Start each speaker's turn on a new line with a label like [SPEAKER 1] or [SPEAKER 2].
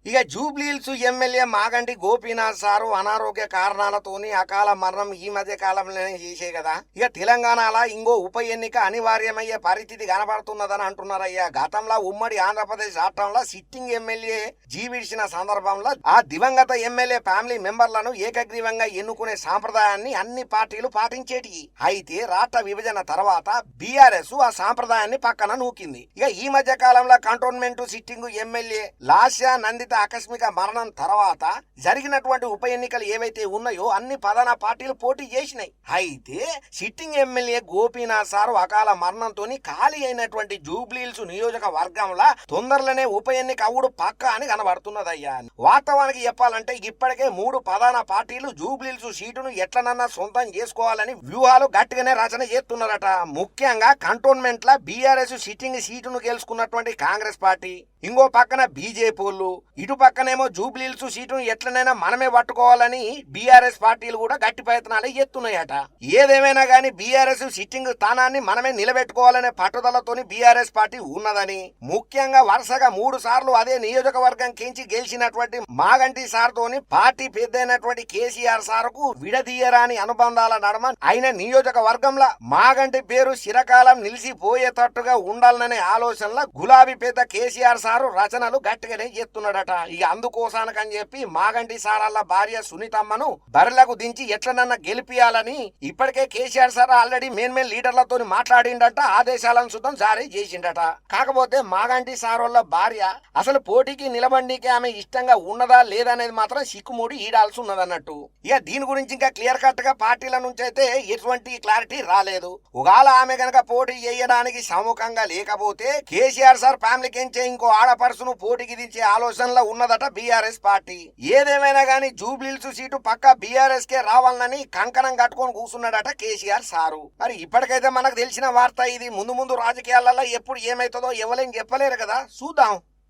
[SPEAKER 1] ఇక Jubilee Hills MLA Maganti Gopinath sir అనారోగ్య కారణాలతోని అకాల మరణం ఈ మధ్య కాలంలోనే చేసే కదా. ఇక తెలంగాణలో ఇంకో ఉప ఎన్నిక అనివార్యమయ్యే పరిస్థితి కనబడుతున్నదని అంటున్నారయ్యా. గతంలో ఉమ్మడి ఆంధ్రప్రదేశ్ రాష్ట్రంలో సిట్టింగ్ ఎమ్మెల్యే జీవిడిచిన సందర్భంలో ఆ దివంగత ఎమ్మెల్యే ఫ్యామిలీ మెంబర్లను ఏకగ్రీవంగా ఎన్నుకునే సాంప్రదాయాన్ని అన్ని పార్టీలు పాటించేటి. అయితే రాష్ట్ర విభజన తర్వాత బీఆర్ఎస్ ఆ సాంప్రదాయాన్ని పక్కన నూకింది. ఇక ఈ మధ్య కాలంలో cantonment sitting MLA Lasya Nanditha ఆకస్మిక మరణం తర్వాత జరిగినటువంటి ఉప ఎన్నికలు ఏవైతే ఉన్నాయో అన్ని ప్రధాన పార్టీలు పోటీ చేసినాయి. అయితే సిట్టింగ్ ఎమ్మెల్యే గోపీనాథ్ సారు అకాల మరణంతో ఖాళీ అయినటువంటి జూబ్లీహిల్స్ నియోజకవర్గంలో తొందరలోనే ఉప ఎన్నిక అవుడు పక్క అని కనబడుతున్నదయ్యా. వాస్తవానికి చెప్పాలంటే ఇప్పటికే 3 ప్రధాన పార్టీలు జూబ్లీహిల్స్ సీటును ఎట్లనన్నా సొంతం చేసుకోవాలని వ్యూహాలు గట్టిగానే రచన చేస్తున్నారట. ముఖ్యంగా కంటోన్మెంట్ లా బీఆర్ఎస్ సిట్టింగ్ సీటును గెలుచుకున్నటువంటి కాంగ్రెస్ పార్టీ, ఇంకో పక్కన బీజేపీ వాళ్ళు, ఇటు పక్కనేమో జూబ్లీహిల్స్ సీటును ఎట్లనైనా మనమే పట్టుకోవాలని బీఆర్ఎస్ పార్టీలు కూడా గట్టి ప్రయత్నాలు చేస్తున్నాయట. ఏదేమైనా గానీ బీఆర్ఎస్ సిట్టింగ్ స్థానాన్ని మనమే నిలబెట్టుకోవాలనే పట్టుదలతోని బీఆర్ఎస్ పార్టీ ఉన్నదని, ముఖ్యంగా వరుసగా 3 సార్లు అదే నియోజకవర్గం కించి గెలిచినటువంటి మాగంటి సార్ తోని పార్టీ పెద్దైనటువంటి కేసీఆర్ సార్కు విడదీయరాని అనుబంధాల నడమ ఆయన నియోజకవర్గంలో మాగంటి పేరు చిరకాలం నిలిచిపోయేటట్టుగా ఉండాలనే ఆలోచనలో గులాబీ పెద్ద కేసీఆర్ సారు రచనలు గట్టిగానే చేస్తున్నాడట. ఇక అందుకోసానికని చెప్పి మాగంటి సారాల భార్య సునీతమ్మను బరిలకు దించి ఎట్లనన్నా గెలిపియాలని ఇప్పటికే కేసీఆర్ సార్ ఆల్రెడీ మెయిన్ లీడర్లతో మాట్లాడిండట, ఆదేశాలను సుతం జారీ చేసిండట. కాకపోతే మాగంటి సార్ వాళ్ళ భార్య అసలు పోటీకి నిలబండికి ఆమె ఇష్టంగా ఉన్నదా లేదా అనేది మాత్రం సిక్కుమూడి ఈడాల్సి ఉన్నదన్నట్టు. ఇక దీని గురించి ఇంకా క్లియర్ కట్ గా పార్టీల నుంచి అయితే ఎటువంటి క్లారిటీ రాలేదు. ఒకవేళ ఆమె గనక పోటీ చేయడానికి సముఖంగా లేకపోతే కేసీఆర్ సార్ ఫ్యామిలీకి ఇంకో ఆడపరుసును పోటీకి దించే ఆలోచనలో ఉన్నదట బీఆర్ఎస్ పార్టీ. ఏదేమైనా గానీ జూబ్లీహిల్స్ సీటు పక్క బీఆర్ఎస్ కే రావాలని కంకణం కట్టుకొని కూర్చున్నాడట కేసీఆర్ సారు. మరి ఇప్పటికైతే మనకు తెలిసిన వార్త ఇది. ముందు రాజకీయాలలో ఎప్పుడు ఏమైతుందో ఎవరేం చెప్పలేరు కదా, చూద్దాం.